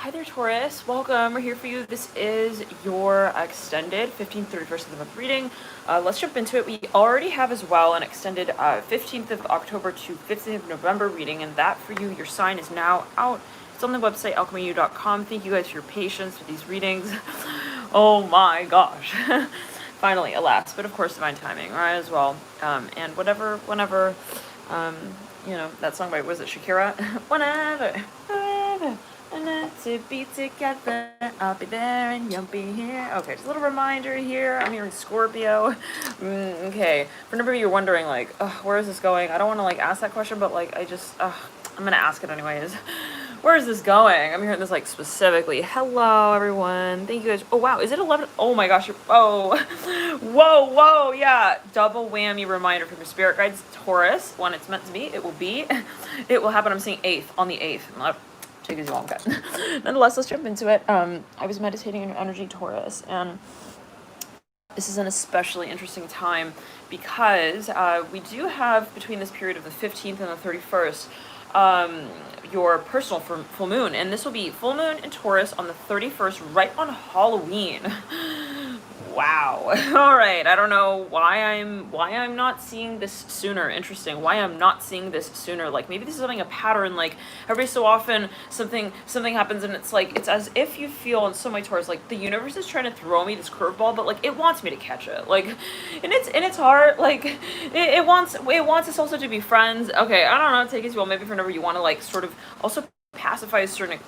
Hi there, Taurus. Welcome. We're here for you. This is your extended 15th, 31st of the month reading. Let's jump into it. We already have as well an extended 15th of October to 15th of November reading, and that for you, your sign is now out. It's on the website, alchemyu.com. Thank you guys for your patience with these readings. Oh my gosh. Finally, alas. But of course, divine timing, right, as well. And whenever, you know, that song by, was it Shakira? Whenever. And to be together, I'll be there and you'll be here. Okay, just a little reminder here. I'm hearing Scorpio. Okay, for a number of you, you're wondering, like, where is this going? I don't want to, like, ask that question, but, like, I'm going to ask it anyways. Where is this going? I'm hearing this, like, specifically. Hello, everyone. Thank you guys. Oh, wow. Is it 11? Oh, my gosh. Oh. Whoa. Yeah. Double whammy reminder from your spirit guides, Taurus. When it's meant to be, it will be. It will happen. I'm seeing 8th, on the 8th. Take as you want. Okay. Nonetheless, let's jump into it. I was meditating in your energy, Taurus, and this is an especially interesting time because we do have, between this period of the 15th and the 31st, your personal full moon, and this will be full moon in Taurus on the 31st, right on Halloween. Wow. All right. I don't know why I'm not seeing this sooner. Interesting. Why I'm not seeing this sooner. Like, maybe this is having a pattern. Like, every so often something happens and it's like, it's as if you feel in so many Taurus, like the universe is trying to throw me this curveball, but like it wants me to catch it. Like, and it's hard. Like, it wants us also to be friends. Okay. I don't know. Take it as well. Maybe for whenever you want to, like, sort of also pacify a certain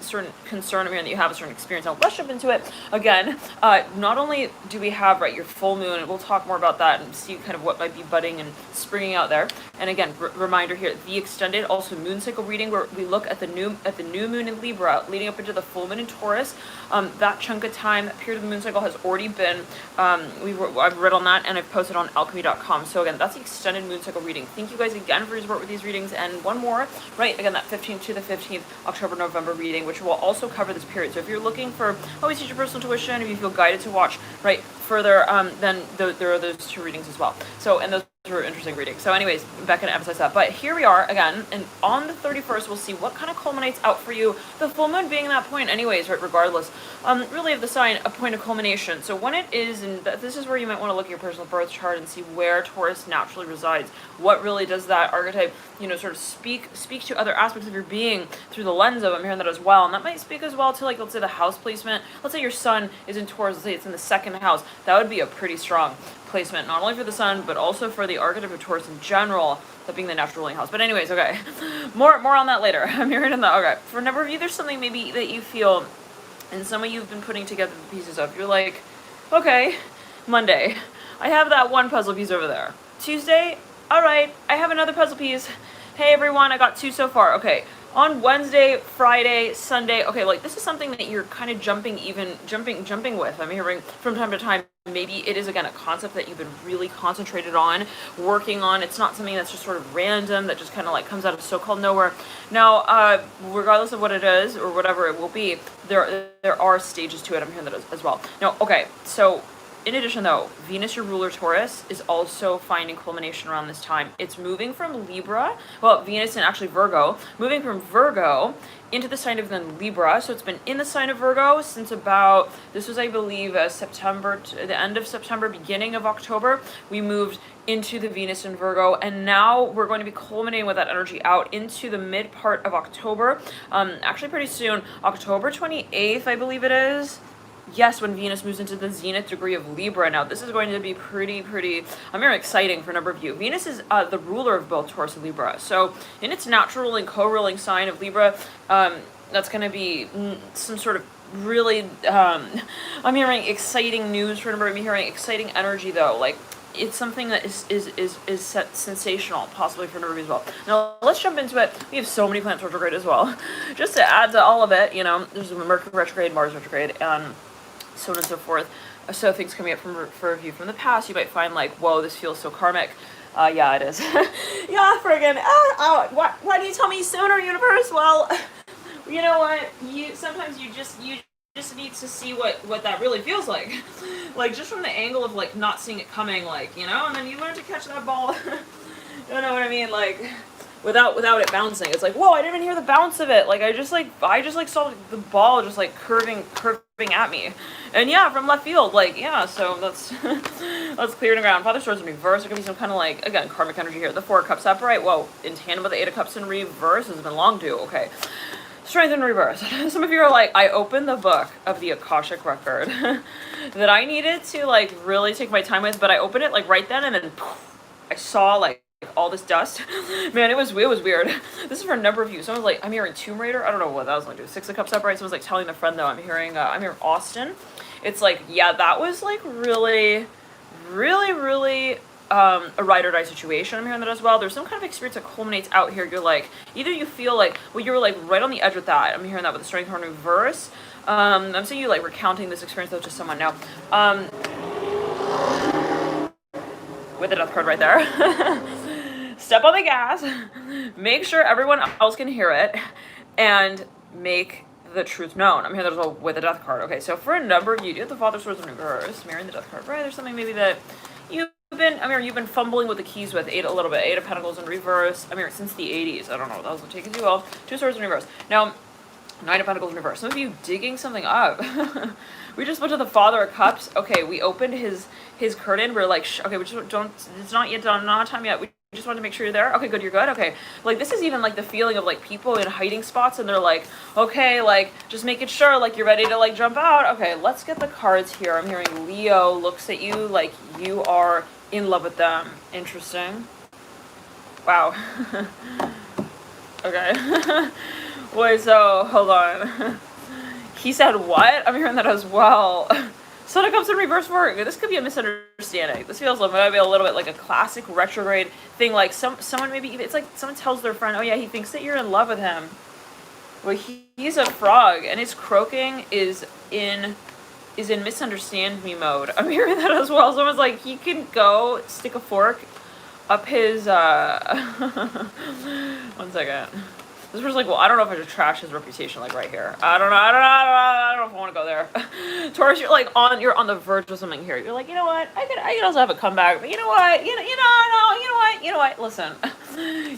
concern here that you have a certain experience. Now let's jump into it again. Not only do we have, right, your full moon, and we'll talk more about that and see kind of what might be budding and springing out there. And again, reminder here, the extended also moon cycle reading, where we look at the new moon in Libra leading up into the full moon in Taurus. That chunk of time, that period of the moon cycle has already been, I've read on that and I've posted on alchemy.com. So again, that's the extended moon cycle reading. Thank you guys again for your support with these readings. And one more, right, again, that 15th to the 15th October, November reading, which will also cover this period. So if you're looking for always teach your personal tuition, if you feel guided to watch, right, further, then there are those two readings as well. So, and those are interesting readings. So anyways, Becca to emphasize that. But here we are again, and on the 31st, we'll see what kind of culminates out for you. The full moon being that point anyways, right, regardless, really of the sign, a point of culmination. So when it is, and this is where you might want to look at your personal birth chart and see where Taurus naturally resides. What really does that archetype, you know, sort of speak to other aspects of your being through the lens of, I'm hearing that as well. And that might speak as well to, like, let's say the house placement. Let's say your sun is in Taurus, let's say it's in the second house. That would be a pretty strong placement, not only for the sun, but also for the archetype of Taurus in general, that being the natural ruling house. But anyways, okay, more on that later. I'm hearing in that. Okay, for a number of you, there's something maybe that you feel, and some of you have been putting together the pieces of. You're like, okay, Monday, I have that one puzzle piece over there. Tuesday, all right, I have another puzzle piece. Hey everyone, I got 2 so far. Okay, on Wednesday, Friday, Sunday. Okay, like, this is something that you're kind of jumping with. I'm hearing from time to time. Maybe it is, again, a concept that you've been really concentrated on, working on. It's not something that's just sort of random, that just kind of like comes out of so-called nowhere. Now, regardless of what it is or whatever it will be, there are stages to it. I'm hearing that as well. Now, okay, so in addition, though, Venus, your ruler, Taurus, is also finding culmination around this time. It's moving from Libra, well, Venus and actually Virgo, moving from Virgo into the sign of then Libra. So it's been in the sign of Virgo since about, this was, I believe, September, to the end of September, beginning of October. We moved into the Venus in Virgo, and now we're going to be culminating with that energy out into the mid part of October. Actually pretty soon, October 28th, I believe it is. Yes, when Venus moves into the zenith degree of Libra. Now, this is going to be pretty, I'm very exciting for a number of you. Venus is the ruler of both Taurus and Libra. So, in its natural ruling, co-ruling sign of Libra, that's going to be some sort of really, I'm hearing exciting news for a number of you. I'm hearing exciting energy, though. Like, it's something that is sensational, possibly for a number of you as well. Now, let's jump into it. We have so many planets retrograde as well. Just to add to all of it, you know, there's Mercury retrograde, Mars retrograde, and so on and so forth. So things coming up for review from the past, you might find like, whoa, this feels so karmic. Yeah, it is. Yeah, friggin'. Why do you tell me sooner, universe? Well, you know what? Sometimes you just need to see what that really feels like. Like, just from the angle of, like, not seeing it coming, like, you know? And then you learn to catch that ball. You know what I mean? Like, without it bouncing. It's like, whoa, I didn't even hear the bounce of it. Like I just like saw the ball just like curving at me. And yeah, from left field, like, yeah, so that's that's clearing the ground. Father of Swords in reverse. There could be some kind of like, again, karmic energy here. The Four of Cups upright. Whoa, in tandem with the Eight of Cups in reverse has been long due. Okay. Strength in reverse. Some of you are like, I opened the book of the Akashic record that I needed to like really take my time with, but I opened it like right then, and then poof, I saw like all this dust. Man, it was weird. This is for a number of you. Someone's like, I'm hearing Tomb Raider. I don't know what that was like. Six of Cups upright. Someone's like telling a friend though, I'm hearing Austin. It's like, yeah, that was like really a ride or die situation. I'm hearing that as well. There's some kind of experience that culminates out here. You're like, either you feel like, well, you were like right on the edge with that. I'm hearing that with the Strength in reverse. I'm seeing you like recounting this experience though to someone now. With the Death card right there. Step on the gas. Make sure everyone else can hear it, and make the truth known. I'm here there's a with the Death card. Okay, so for a number of you, do have the Father of Swords in reverse, mirroring the Death card, right? There's something maybe that you've been fumbling with the keys with a little bit. Eight of Pentacles in reverse. since the 80s. I don't know. That was taking too well. Two Swords in reverse. Now, Nine of Pentacles in reverse. Some of you digging something up. We just went to the Father of Cups. Okay, we opened his curtain. We're like, okay, we just don't. It's not yet done. Not time yet. We just wanted to make sure you're there. Okay, good, you're good. Okay, like this is even like the feeling of like people in hiding spots, and they're like, okay, like just making sure like you're ready to like jump out. Okay, let's get the cards here. I'm hearing Leo looks at you like you are in love with them. Interesting. Wow. Okay. Wait, so hold on. He said what? I'm hearing that as well. Sun of Cups in reverse for this could be a misunderstanding. This feels like maybe a little bit like a classic retrograde thing. Like someone maybe even, it's like someone tells their friend, oh yeah, he thinks that you're in love with him. Well, he's a frog, and his croaking is in misunderstand me mode. I'm hearing that as well. Someone's like, he can go stick a fork up his one second. This person's like, well, I don't know if I should trash his reputation, like right here. I don't know if I want to go there. Taurus, you're on the verge of something here. You're like, you know what? I could also have a comeback, but you know what? You know what? Listen,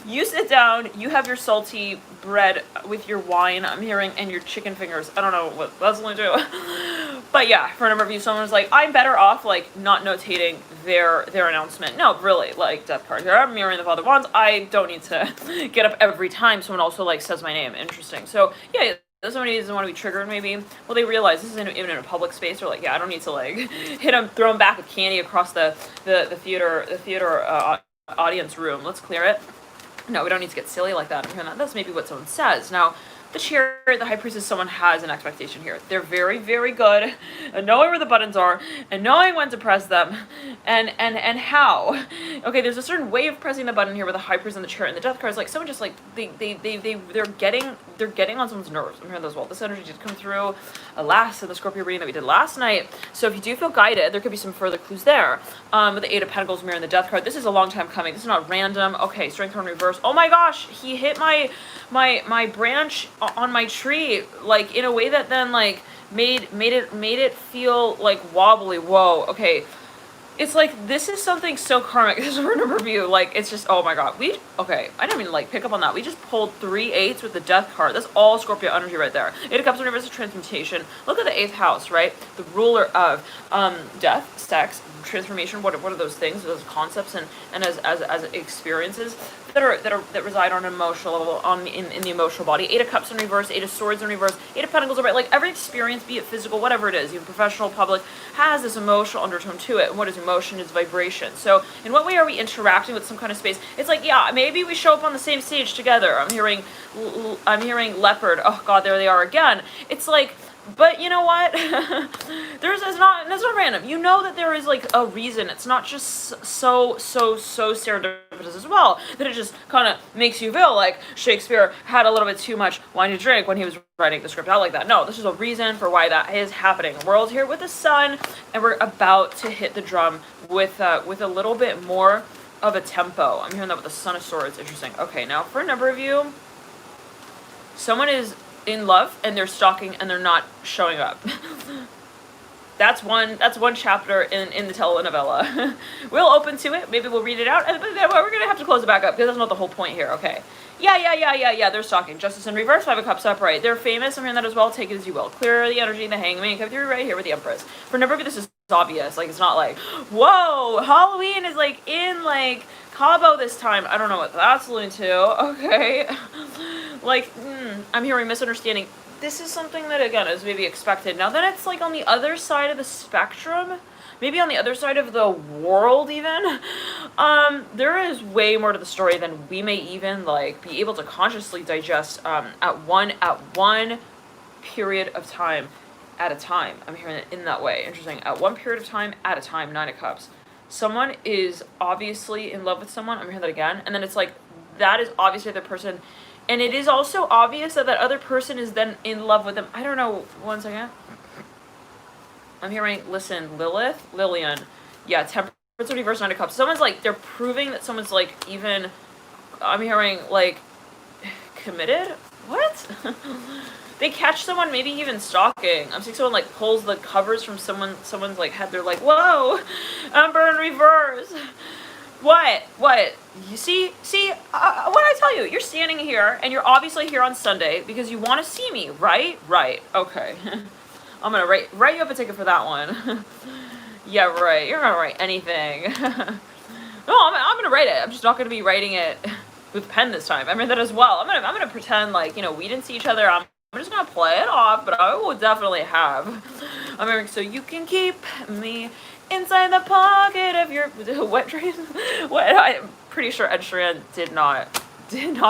you sit down, you have your salty bread with your wine, I'm hearing, and your chicken fingers. I don't know what that's going to do. But yeah, for a number of you, someone's like, I'm better off like not notating their announcement. No, really, like Death card here. I'm mirroring the Father of Wands. I don't need to get up every time someone also like says my name. Interesting. So yeah, somebody doesn't want to be triggered maybe. Well, they realize this isn't even in a public space. They're like, yeah, I don't need to like hit them, throw them back with candy across the theater audience room. Let's clear it. No, we don't need to get silly like that. That's maybe what someone says. Now, the Chariot, the High Priestess, someone has an expectation here. They're very, very good at knowing where the buttons are and knowing when to press them and how. Okay, there's a certain way of pressing the button here with the High Priest and the Chariot and the Death card. It's like someone just like they're getting on someone's nerves. I'm hearing those well. This energy did come through last in the Scorpio reading that we did last night. So if you do feel guided, there could be some further clues there. With the Eight of Pentacles mirror and the Death card. This is a long time coming. This is not random. Okay, Strength in reverse. Oh my gosh, he hit my branch on my tree like in a way that then like made it feel like wobbly. Whoa. Okay, it's like this is something so karmic. This is a number review. Like it's just, oh my god, I didn't even like pick up on that. We just pulled 3 8s with the Death card. That's all Scorpio energy right there. Eight of Cups in reverse, transmutation. Look at the 8th house, right? The ruler of death, sex, transformation. What are those things, those concepts and as experiences that reside on an emotional level, in the emotional body. Eight of Cups in reverse, Eight of Swords in reverse, Eight of Pentacles are right. Like every experience, be it physical, whatever it is, even professional, public, has this emotional undertone to it. And what is emotion? Is vibration. So in what way are we interacting with some kind of space? It's like, yeah, maybe we show up on the same stage together. I'm hearing leopard. Oh god, there they are again. It's like, but you know what? That's not random. You know that there is like a reason. It's not just so serendipitous as well that it just kind of makes you feel like Shakespeare had a little bit too much wine to drink when he was writing the script out like that. No, this is a reason for why that is happening. The world's here with the sun, and we're about to hit the drum with a little bit more of a tempo. I'm hearing that with the Son of Swords. Interesting. Okay, now for a number of you, someone is in love and they're stalking and they're not showing up. that's one chapter in the telenovela. We'll open to it. Maybe we'll read it out, and then we're gonna have to close it back up because that's not the whole point here. Okay. Yeah. They're stalking. Justice in reverse, 5 of Cups upright. They're famous. I'm hearing that as well. Take it as you will. Clear the energy in the Hangman. Come through right here with the Empress. For number of you, this is obvious. Like, it's not like, whoa, Halloween is like in like Cabo this time. I don't know what that's alluding to. Okay. Like, I'm hearing misunderstanding. This is something that, again, is maybe expected. Now then it's like on the other side of the spectrum, maybe on the other side of the world even, there is way more to the story than we may even like be able to consciously digest at one period of time at a time. I'm hearing it in that way. Interesting. At one period of time at a time, 9 of Cups. Someone is obviously in love with someone. I'm hearing that again. And then it's like, that is obviously the person. And it is also obvious that that other person is then in love with them. I don't know. One second. I'm hearing, listen, Lillian. Yeah, Temperance reverse, 9 of Cups. Someone's like, they're proving that someone's like even, I'm hearing like, committed? What? They catch someone maybe even stalking. I'm seeing someone like pulls the covers from someone's like head. They're like, whoa, Emperor in reverse. What? You see, what I tell you, you're standing here and you're obviously here on Sunday because you want to see me, right? Right. Okay. I'm going to write you up a ticket for that one. Yeah, right. You're going to write anything. No, I'm going to write it. I'm just not going to be writing it with pen this time. I mean that as well. I'm going to pretend like, we didn't see each other. I'm just going to play it off, but I will definitely have. I'm hearing, so you can keep me inside the pocket of your wet dreams. What? I'm pretty sure Ed Sheeran did not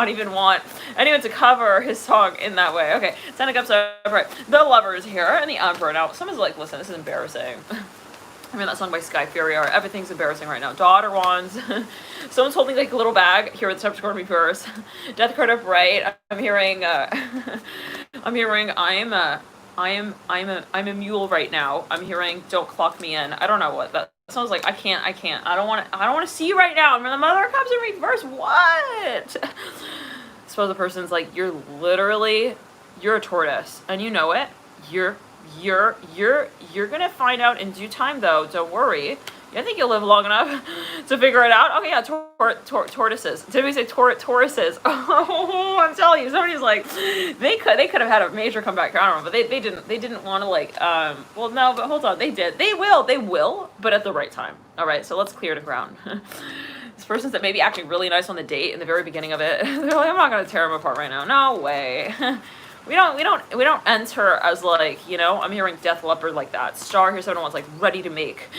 even want anyone to cover his song in that way. Okay, 10 of Cups upright. The Lovers here and the Emperor. Now, someone's like, listen, this is embarrassing. I mean, that song by Sky Fury, everything's embarrassing right now. Daughter Wands. Someone's holding like a little bag here with the Tempest card reverse. Death card upright. I'm hearing I'm a mule right now. I'm hearing don't clock me in. I don't know what that sounds like. I can't. I don't want to see you right now. I'm the Mother of Cups in reverse. What? I suppose the person's like, you're a tortoise and you know it. You're gonna find out in due time though. Don't worry. I think you'll live long enough to figure it out. Okay, yeah, tortoises. Did we say Tauruses? Oh, I'm telling you, somebody's like, they could have had a major comeback. I don't know, but they didn't want to like, well, no, but hold on, they did. They will, but at the right time. All right, so let's clear the ground. This person's that maybe acting really nice on the date in the very beginning of it. They're like, I'm not gonna tear them apart right now. No way. We don't enter as like, I'm hearing Death Leopard like that. Star here, 7 of Wands, like ready to make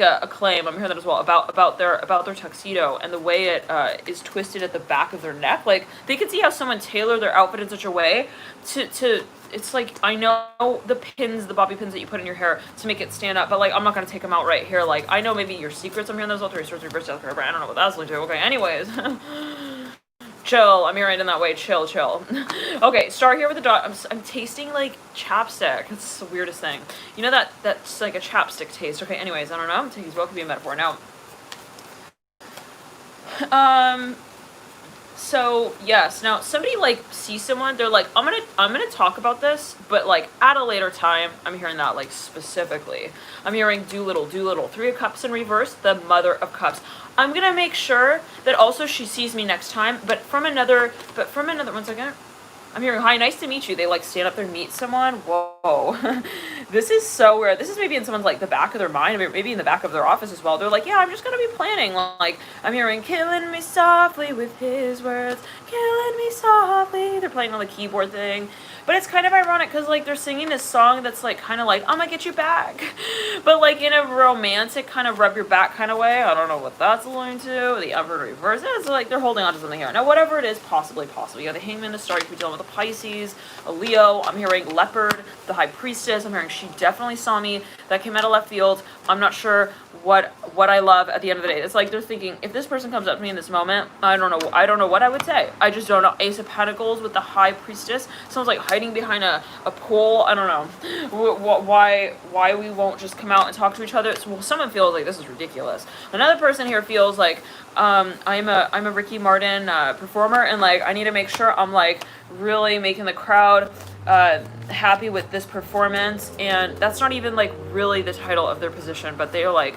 a claim. I'm hearing that as well about their tuxedo and the way it is twisted at the back of their neck. Like they can see how someone tailored their outfit in such a way to it's like, I know the pins, the bobby pins that you put in your hair to make it stand up, but like I'm not gonna take them out right here. Like I know maybe your secrets. I'm hearing those all 3 swords reverse Death card, but I don't know what that's going to do. Okay, anyways. Chill. I'm hearing it in that way. Chill. Okay, Star here with the dot. I'm tasting like chapstick. It's the weirdest thing. You know that's like a chapstick taste. Okay, anyways, I don't know. I'm taking as well could be a metaphor. Now, so yes, now somebody like sees someone, they're like, I'm gonna talk about this, but like at a later time. I'm hearing that like specifically. I'm hearing do little. 3 of Cups in reverse, the Mother of Cups. I'm gonna make sure that also she sees me next time, but from another 1 second. I'm hearing, hi, nice to meet you. They like stand up there, meet someone. Whoa. This is so weird. This is maybe in someone's like the back of their mind, maybe in the back of their office as well. They're like, yeah, I'm just gonna be planning. Like, I'm hearing, killing me softly with his words, killing me softly. They're playing on the keyboard thing. But it's kind of ironic because like they're singing this song that's like kind of like, I'm gonna get you back, but like in a romantic kind of rub your back kind of way. I don't know what that's alluding to. The Emperor reverse. It's like they're holding on to something here. Now whatever it is, possibly. You have the Hangman, the Star. You could be dealing with a Pisces, a Leo. I'm hearing Leopard, the High Priestess. I'm hearing she definitely saw me. That came out of left field. I'm not sure what I love at the end of the day. It's like they're thinking, if this person comes up to me in this moment, I don't know what I would say. I just don't know. Ace of Pentacles with the High Priestess. Someone's like hiding behind a pole. I don't know why we won't just come out and talk to each other. Well, someone feels like this is ridiculous. Another person here feels like I'm a Ricky Martin performer, and like I need to make sure I'm like really making the crowd happy with this performance, and that's not even like really the title of their position, but they're like,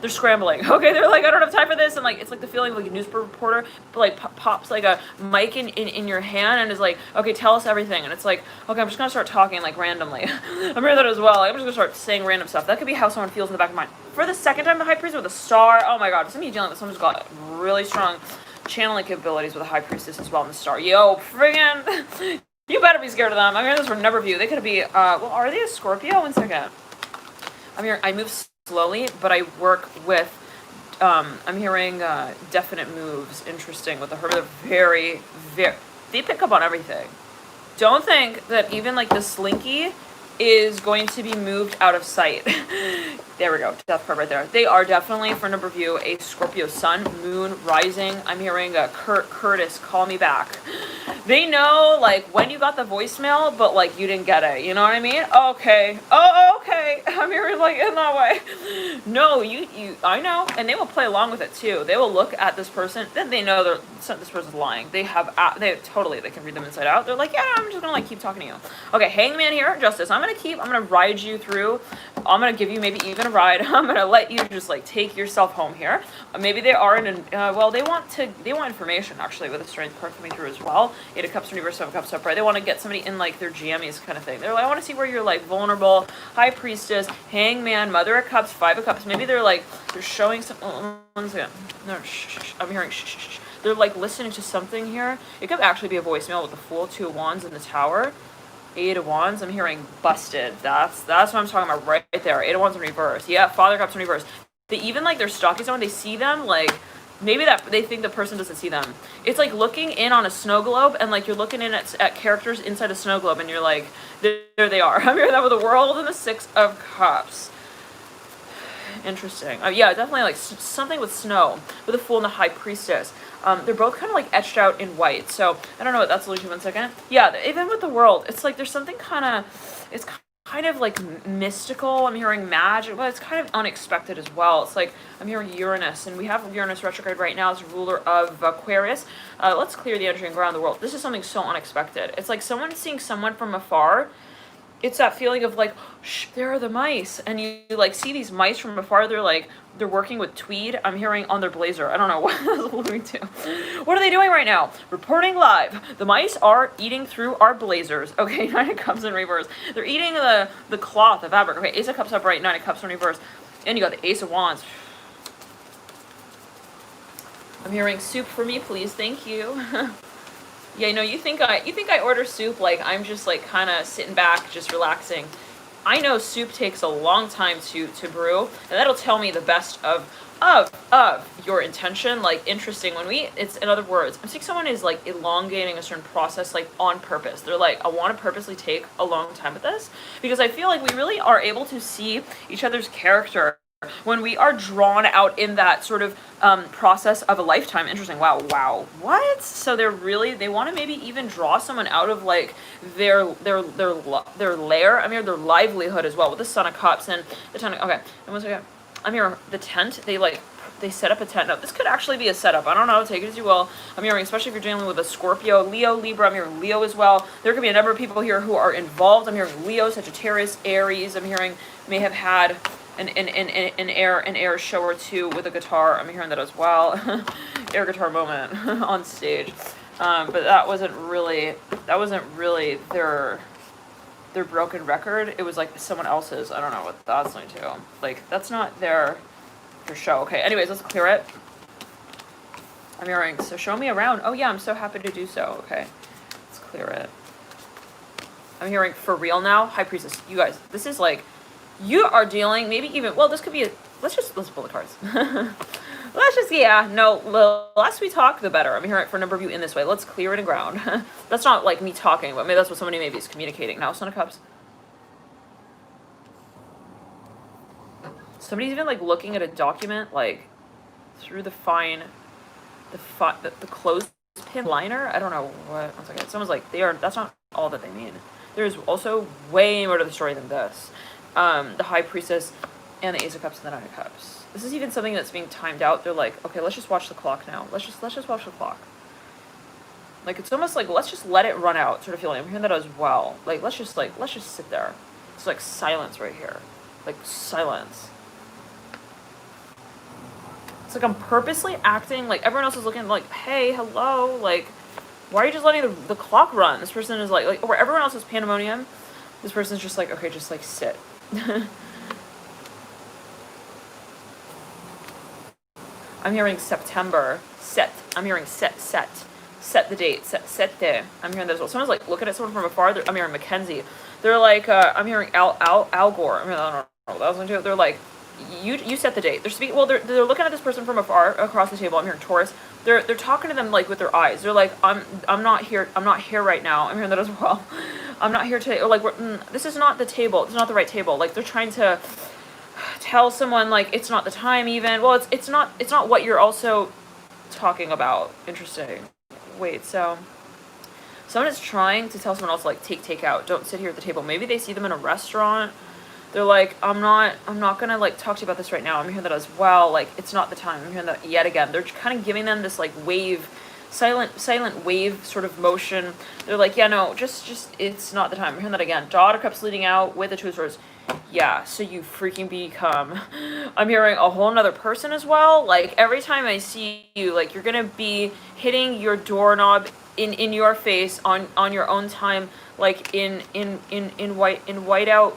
they're scrambling. Okay, they're like, I don't have time for this, and like it's like the feeling of like a newspaper reporter, but like pops like a mic in your hand and is like, okay, tell us everything, and it's like, okay, I'm just gonna start talking like randomly. I'm hearing that as well. I'm just gonna start saying random stuff. That could be how someone feels in the back of mind. For the second time, the High Priest with a star. Oh my God, somebody dealing with someone who's got really strong channeling capabilities with a High Priestess as well in the star. Yo, friggin'. You better be scared of them. I'm hearing this for a number of you. They could be, well, are they a Scorpio? One second. I'm here. I move slowly, but I work with, I'm hearing definite moves. Interesting. With the Hermit, very, they pick up on everything. Don't think that even like the Slinky is going to be moved out of sight. There we go. Death card right there. They are definitely, for a number of you, a Scorpio sun, moon, rising. I'm hearing Curtis, call me back. They know, like, when you got the voicemail, but, like, you didn't get it. You know what I mean? Okay. Oh, okay. I'm hearing, like, in that way. No, I know. And they will play along with it, too. They will look at this person. Then they know this person's lying. They can read them inside out. They're like, yeah, I'm just gonna, like, keep talking to you. Okay, Hangman here. Justice. I'm gonna ride you through. I'm gonna give you maybe even a ride. I'm gonna let you just, like, take yourself home here. Maybe they are they want information, actually, with a strength card coming through as well. 8 of Cups, reverse, 7 of Cups upright. They want to get somebody in like their jammies kind of thing. They're like, I want to see where you're like vulnerable. High Priestess, Hangman, Mother of Cups, 5 of Cups. Maybe they're like, they're showing some. One second. No, shh. I'm hearing shh. They're like listening to something here. It could actually be a voicemail with the Fool, 2 of Wands, in the Tower. 8 of Wands. I'm hearing busted. That's what I'm talking about right there. 8 of Wands in reverse. Yeah, Father of Cups in reverse. They even like they're stalking someone. They see them like. Maybe that they think the person doesn't see them. It's like looking in on a snow globe, and like you're looking in at characters inside a snow globe, and you're like, there they are. I'm hearing that with the World and the 6 of Cups. Interesting. Yeah, definitely like something with snow, with the Fool and the High Priestess. They're both kind of like etched out in white. So I don't know what that's alluding to. 1 second. Yeah, even with the World, it's like there's something it's kind of like mystical. I'm hearing magic, but it's kind of unexpected as well. It's like I'm hearing Uranus, and we have Uranus retrograde right now as ruler of Aquarius. Let's clear the energy and ground the world. This is something so unexpected. It's like someone seeing someone from afar. It's that feeling of like, shh, there are the mice, and you like see these mice from afar. They're working with tweed. I'm hearing on their blazer. I don't know what that's alluding to. What are they doing right now? Reporting live. The mice are eating through our blazers. Okay, 9 of Cups in reverse. They're eating the cloth, the fabric. Okay, Ace of Cups upright, 9 of Cups in reverse, and you got the Ace of Wands. I'm hearing soup for me, please. Thank you. Yeah, you think I order soup like I'm just like kind of sitting back, just relaxing. I know soup takes a long time to brew, and that'll tell me the best of your intention. Like, interesting, it's in other words, I'm seeing someone is like elongating a certain process like on purpose. They're like, I want to purposely take a long time with this because I feel like we really are able to see each other's character when we are drawn out in that sort of process of a lifetime. Interesting. Wow. What? So they want to maybe even draw someone out of like their lair. I mean, their livelihood as well, with the Son of Cups and the Ten of, okay. And once again, I'm here. The tent. They set up a tent. Now, this could actually be a setup. I don't know. Take it as you will. I'm hearing, especially if you're dealing with a Scorpio, Leo, Libra. I'm hearing Leo as well. There could be a number of people here who are involved. I'm hearing Leo, Sagittarius, Aries. I'm hearing may have had an air show or two with a guitar. I'm hearing that as well. Air guitar moment on stage. But that wasn't really their broken record. It was like someone else's. I don't know what that's linked to. Like, that's not their show. Okay, anyways, let's clear it. I'm hearing, so show me around. Oh yeah, I'm so happy to do so. Okay, let's clear it. I'm hearing for real now. High Priestess, you guys, this is like, you are dealing, maybe even, well, this could be let's pull the cards. The less we talk, the better. I'm hearing it for a number of you in this way. Let's clear it and ground. That's not like me talking, but maybe that's what somebody maybe is communicating. Now, Son of Cups. Somebody's even like looking at a document like through the clothespin liner. I don't know what. One second. Someone's like, that's not all that they mean. There's also way more to the story than this. The High Priestess and the Ace of Cups and the Nine of Cups. This is even something that's being timed out. They're like, okay, let's just watch the clock now. Let's just watch the clock. Like, it's almost like, let's just let it run out sort of feeling. I'm hearing that as well. Like, let's just sit there. It's like silence right here. Like, silence. It's like I'm purposely acting like everyone else is looking like, hey, hello, like, why are you just letting the clock run? This person is like, where everyone else is pandemonium, this person's just like, okay, just like sit. I'm hearing September, set. I'm hearing set the date, set there. I'm hearing those. Someone's like looking at someone from afar. I'm hearing Mackenzie. They're like, I'm hearing Al Gore. I mean, I don't know. That was one too. They're like, you set the date. They're speaking. Well, they're looking at this person from afar across the table. I'm hearing Taurus. They're talking to them like with their eyes. They're like, I'm not here. I'm not here right now. I'm hearing that as well. I'm not here today. Or like, this is not the table. This is not the right table. Like, they're trying to tell someone like it's not the time even. Well, it's not what you're also talking about. Interesting. Wait, so someone is trying to tell someone else like take out. Don't sit here at the table. Maybe they see them in a restaurant. They're like, I'm not gonna like talk to you about this right now. I'm hearing that as well. Like, it's not the time. I'm hearing that yet again. They're kind of giving them this like wave, silent wave sort of motion. They're like, yeah, no, just it's not the time. I'm hearing that again. Daughter Cups leading out with the Two of Swords. Yeah, so you freaking become. I'm hearing a whole nother person as well. Like, every time I see you, like, you're gonna be hitting your doorknob in your face on your own time, like in whiteout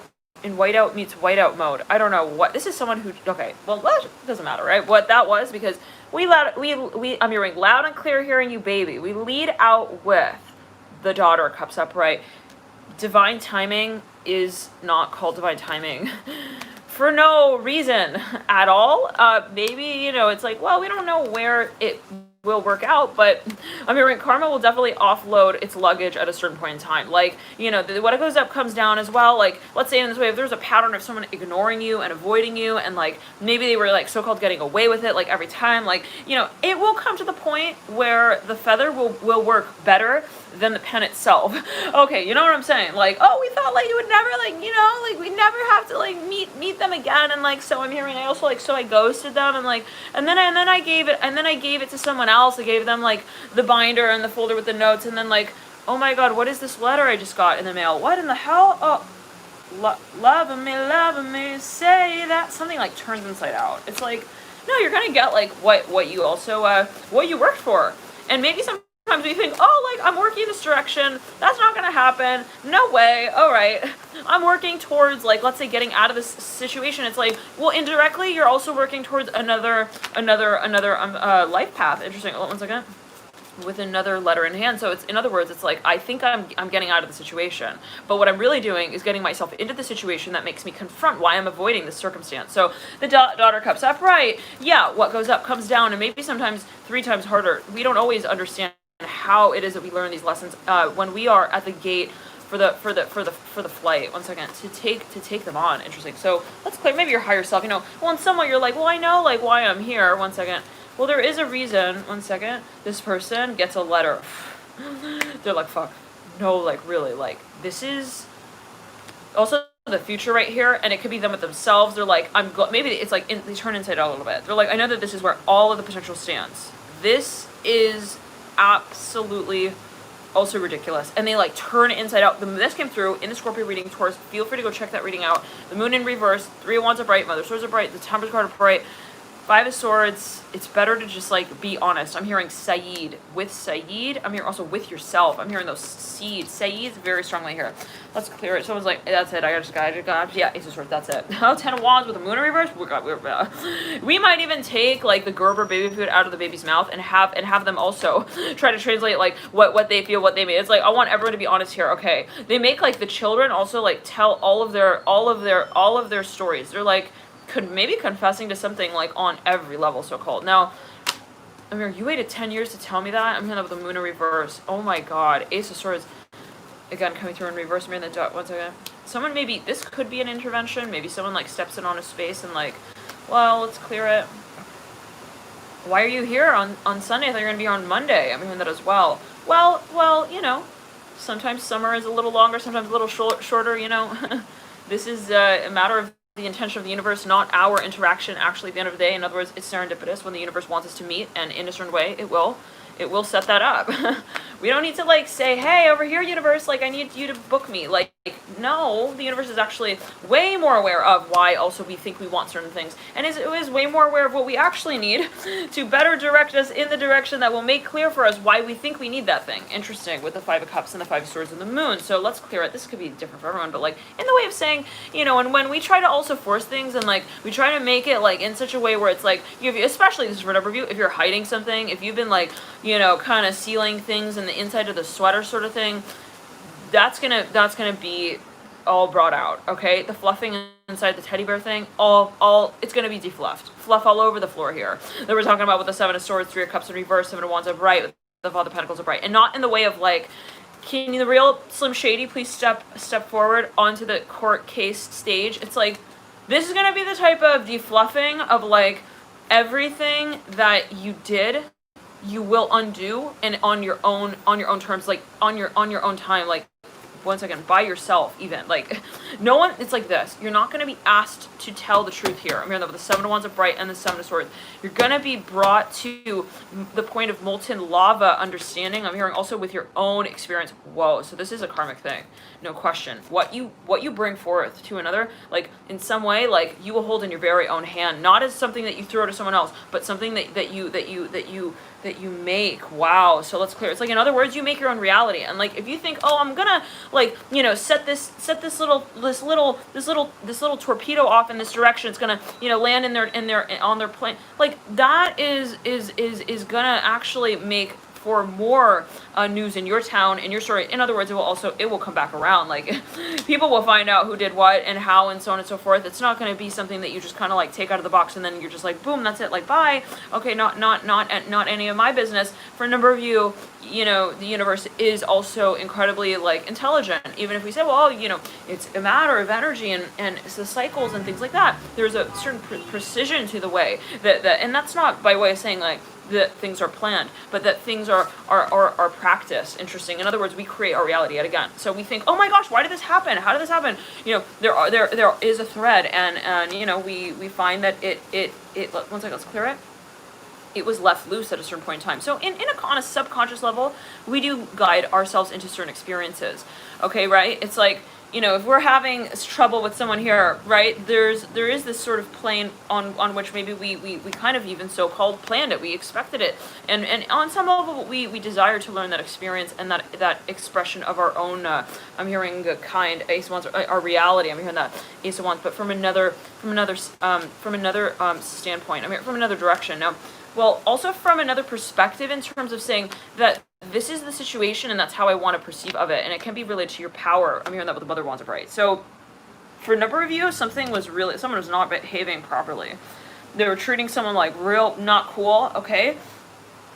meets whiteout mode. I don't know what this is. Someone who, okay, well, that doesn't matter, right? What that was, because I'm hearing loud and clear, hearing you, baby. We lead out with the Daughter of Cups upright. Divine timing is not called divine timing for no reason at all. Maybe, it's like, well, we don't know where it will work out, but I'm hearing karma will definitely offload its luggage at a certain point in time. Like, what goes up comes down as well. Like, let's say in this way, if there's a pattern of someone ignoring you and avoiding you, and like maybe they were like so-called getting away with it, like every time, like, it will come to the point where the feather will work better than the pen itself. Okay, you know what I'm saying? Like, oh, we thought like you would never we'd never have to like meet them again, and like, so I'm hearing I also like, so I ghosted them, and like, and then I gave it to someone else. I gave them like the binder and the folder with the notes, and then like, oh my god, what is this letter I just got in the mail? What in the hell? Oh, love me, say that. Something like turns inside out. It's like, no, you're gonna get like what you also what you worked for. And maybe sometimes we think, oh, like, I'm working this direction, that's not gonna happen, no way, all right, I'm working towards, like, let's say getting out of this situation. It's like, well, indirectly you're also working towards another life path. Interesting. Oh, 1 second. With another letter in hand. So it's, in other words, it's like, I think I'm getting out of the situation, but what I'm really doing is getting myself into the situation that makes me confront why I'm avoiding this circumstance. So the Daughter of Cups upright, yeah, what goes up comes down, and maybe sometimes 3 times harder. We don't always understand how it is that we learn these lessons when we are at the gate for the flight. 1 second. To take them on. Interesting. So let's clear maybe your higher self. Well, in some way you're like, well, I know like why I'm here. 1 second. Well, there is a reason. 1 second. This person gets a letter. They're like, fuck. No, like, really, like, this is also the future right here, and it could be them with themselves. They're like, maybe it's like they turn inside out a little bit. They're like, I know that this is where all of the potential stands. This is absolutely also ridiculous, and they like turn inside out. This came through in the Scorpio reading. Taurus, feel free to go check that reading out. The Moon in reverse, 3 of Wands upright, Mother Swords upright, the Temperance card upright, 5 of Swords. It's better to just like be honest. I'm hearing Saeed. With Saeed, I'm hearing also with yourself. I'm hearing those seeds. Saeed's very strongly here. Let's clear it. Someone's like, that's it. I got yeah, Ace of Swords. That's it. 10 of Wands with the Moon in reverse. We might even take like the Gerber baby food out of the baby's mouth and have them also try to translate like what they feel, what they made. It's like, I want everyone to be honest here. Okay, they make like the children also like tell all of their stories. They're like maybe confessing to something like on every level, so-called. Now, I mean, you waited 10 years to tell me that? I'm gonna have the Moon in reverse. Oh my god. Ace of Swords again coming through in reverse. I'm in the dot. 1 second. Someone, maybe this could be an intervention. Maybe someone like steps in on a space and like, well, let's clear it. Why are you here on Sunday? I thought you were gonna be here on Monday. I'm hearing that as well. Well, Sometimes summer is a little longer, sometimes a little shorter, you know. This is a matter of the intention of the universe, not our interaction actually at the end of the day. In other words, it's serendipitous. When the universe wants us to meet, and in a certain way, it will set that up. We don't need to like say, hey, over here, universe, like I need you to book me. Like, no, the universe is actually way more aware of why also we think we want certain things, and it is way more aware of what we actually need to better direct us in the direction that will make clear for us why we think we need that thing. Interesting, with the Five of Cups and the Five of Swords and the Moon. So let's clear it. This could be different for everyone, but like in the way of saying, you know, and when we try to also force things and like we try to make it like in such a way where it's like, especially this is for number of you, if you're hiding something, if you've been like, you know, kind of sealing things in the inside of the sweater sort of thing, that's gonna be all brought out. Okay, the fluffing inside the teddy bear thing, all it's gonna be defluffed, fluff all over the floor here that we're talking about with the Seven of Swords, Three of Cups in reverse, Seven of Wands upright, the Father of Pentacles upright, and not in the way of like, can the real Slim Shady please step forward onto the court case stage? It's like, this is gonna be the type of defluffing of like everything that you did, you will undo, and on your own terms, like on your own time, like once again, by yourself even. Like, no one, it's like this. You're not going to be asked to tell the truth here. I'm hearing that with the Seven of Wands upright and the Seven of Swords. You're going to be brought to the point of molten lava understanding. I'm hearing also with your own experience. Whoa, so this is a karmic thing. No question. What you bring forth to another, like in some way, like you will hold in your very own hand, not as something that you throw to someone else, but something that you make. Wow. So let's clear. It's like, in other words, you make your own reality. And like, if you think, oh, I'm gonna like, you know, set this little torpedo off in this direction, it's gonna, you know, land on their plane. Like, that is gonna actually make for more news in your town, in your story. In other words, it will come back around. Like, people will find out who did what and how and so on and so forth. It's not going to be something that you just kind of like take out of the box and then you're just like, boom, that's it, like, bye. Okay, not any of my business. For a number of you, you know, the universe is also incredibly like intelligent. Even if we say, well, you know, it's a matter of energy and it's the cycles and things like that. There's a certain precision to the way that and that's not by way of saying like that things are planned, but that things are practiced. Interesting. In other words, we create our reality yet again. So we think, oh my gosh, why did this happen? How did this happen? You know, there is a thread, and you know, we find that it one second, let's clear it. It was left loose at a certain point in time. So on a subconscious level, we do guide ourselves into certain experiences. Okay, right? It's like, you know, if we're having trouble with someone here, right, there is this sort of plane on which maybe we kind of even so-called planned it, we expected it, and on some level we desire to learn that experience and that expression of our own, I'm hearing a kind Ace of Wands, our reality, I'm hearing that Ace of Wands, but from another standpoint, I mean, from another direction. Now, well, also from another perspective in terms of saying that this is the situation and that's how I want to perceive of it, and it can be related to your power. I'm hearing that with the Mother of Wands upright. So for a number of you, someone was not behaving properly. They were treating someone like real not cool, okay?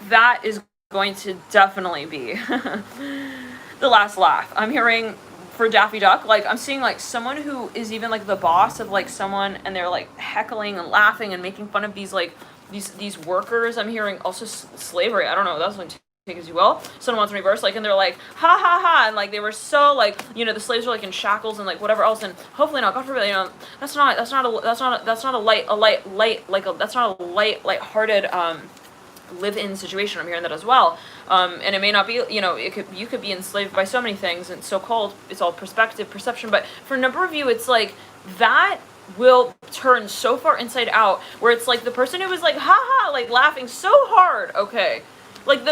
That is going to definitely be the last laugh. I'm hearing for Daffy Duck, like I'm seeing like someone who is even like the boss of like someone, and they're like heckling and laughing and making fun of these like these workers. I'm hearing also slavery. I don't know. That's going to take as you will. Someone wants to reverse, like, and they're like, ha ha ha, and like they were so like, you know, the slaves are like in shackles and like whatever else, and hopefully not, God forbid, you know, that's not a light-hearted live-in situation. I'm hearing that as well. And it may not be, you know, you could be enslaved by so many things, and so-called, it's all perspective, perception, but for a number of you, it's like that will turn so far inside out where it's like the person who was like ha ha, like laughing so hard, okay, like they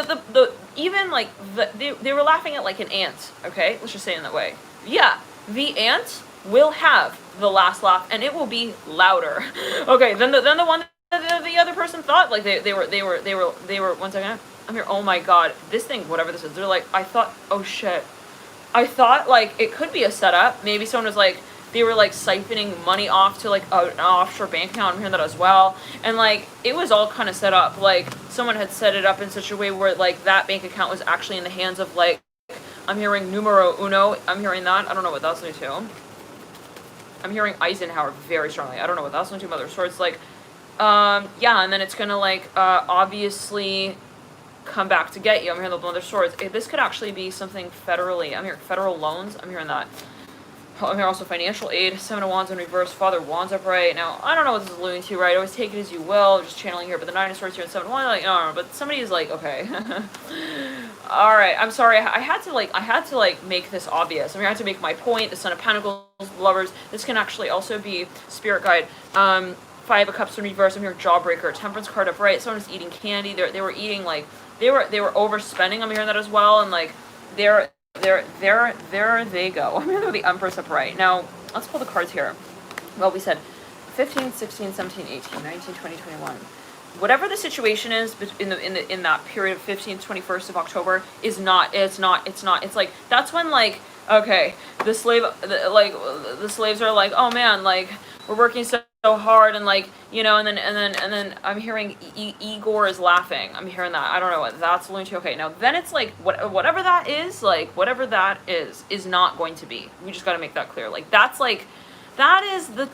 were laughing at like an ant, okay, let's just say it in that way. Yeah, the ant will have the last laugh, and it will be louder, okay, than the one that the other person thought. Like they were 1 second, I'm here, oh my god, this thing, whatever this is, they're like, I thought, oh shit, I thought like it could be a setup. Maybe someone was like, they were like siphoning money off to like an offshore bank account. I'm hearing that as well. And like, it was all kind of set up. Like someone had set it up in such a way where like that bank account was actually in the hands of like, I'm hearing numero uno. I'm hearing that. I don't know what that's linked to. I'm hearing Eisenhower very strongly. I don't know what that's linked to. Mother of Swords. Like, yeah. And then it's going to like, obviously come back to get you. I'm hearing the Mother of Swords. This could actually be something federally. I'm hearing federal loans. I'm hearing that. I'm hearing also financial aid. Seven of Wands in reverse. Father of Wands upright. Now, I don't know what this is alluding to, right? Always take it as you will. Just channeling here. But the Nine of Swords here and Seven of Wands, like, no. But somebody is like, okay. All right. I'm sorry. I had to make this obvious. I mean, I had to make my point. The Son of Pentacles, Lovers. This can actually also be Spirit Guide. Five of Cups in reverse. I'm hearing Jawbreaker. Temperance card upright. Someone was eating candy. They were eating, like, they were overspending. I'm hearing that as well. And, like, there they go. I'm hearing the Empress upright. Now, let's pull the cards here. Well, we said 15, 16, 17, 18, 19, 20, 21. Whatever the situation is in that period of 15th, 21st of October it's like, that's when, like, okay, the slaves are like, oh man, like, we're working so hard, and, like, you know, and then I'm hearing Igor is laughing. I'm hearing that. I don't know what that's alluding to. Okay, now then it's like, whatever that is, is not going to be. We just got to make that clear. Like, that's like, that is the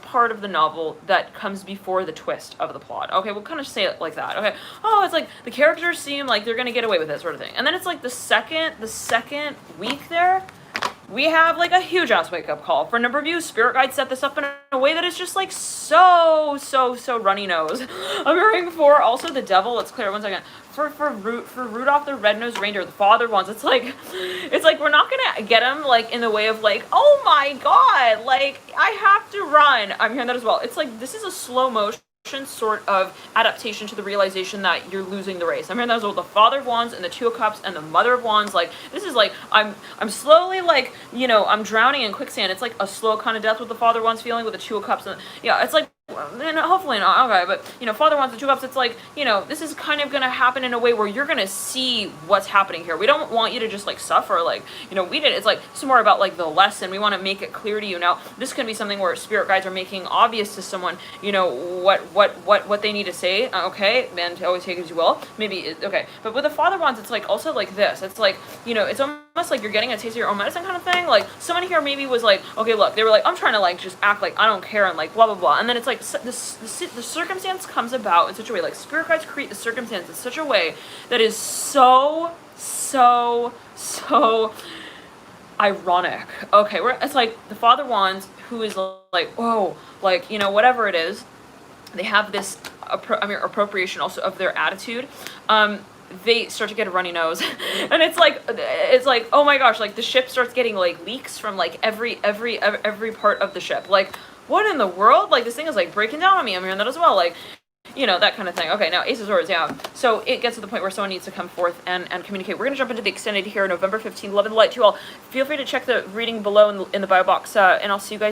part of the novel that comes before the twist of the plot. Okay, we'll kind of say it like that. Okay, oh, it's like the characters seem like they're gonna get away with it, sort of thing. And then it's like the second week there, we have like a huge ass wake up call. For a number of you, Spirit Guide set this up in a way that is just like so runny nose. I'm hearing for also the Devil. Let's clear it 1 second. For Rudolph the Red-Nosed Reindeer, the Father Wands. It's like we're not gonna get him like in the way of like, oh my god, like I have to run. I'm hearing that as well. It's like this is a slow motion sort of adaptation to the realization that you're losing the race. I'm hearing that as well. The Father of Wands and the Two of Cups and the Mother of Wands. Like, this is like, I'm slowly, like, you know, I'm drowning in quicksand. It's like a slow kind of death with the Father of Wands feeling, with the Two of Cups. And yeah, it's like, and hopefully not, okay, but, you know, Father Wands, the Two of Cups, it's like, you know, this is kind of gonna happen in a way where you're gonna see what's happening here. We don't want you to just, like, suffer, like, you know, we did. It's like, it's more about, like, the lesson. We want to make it clear to you. Now, this can be something where Spirit Guides are making obvious to someone, you know, what they need to say, okay, and always take it as you will, maybe, okay, but with the Father Wands, it's like, also like this, it's like, you know, it's almost like you're getting a taste of your own medicine kind of thing. Like, someone here maybe was like, okay, look, they were like, I'm trying to, like, just act like I don't care, and, like, blah, blah, blah, and then it's like, the circumstance comes about in such a way, like, Spirit Guides create the circumstance in such a way that is so ironic. Okay, it's like the Father Wands, who is like, whoa, like, you know, whatever it is, they have this appropriation also of their attitude. They start to get a runny nose, and it's like, oh my gosh, like the ship starts getting like leaks from like every part of the ship. Like, what in the world? Like, this thing is like breaking down on me. I'm hearing that as well. Like, you know, that kind of thing. Okay, now Ace of Swords, yeah. So it gets to the point where someone needs to come forth and communicate. We're going to jump into the extended here, November 15th. Love and light to you all. Feel free to check the reading below in the bio box, and I'll see you guys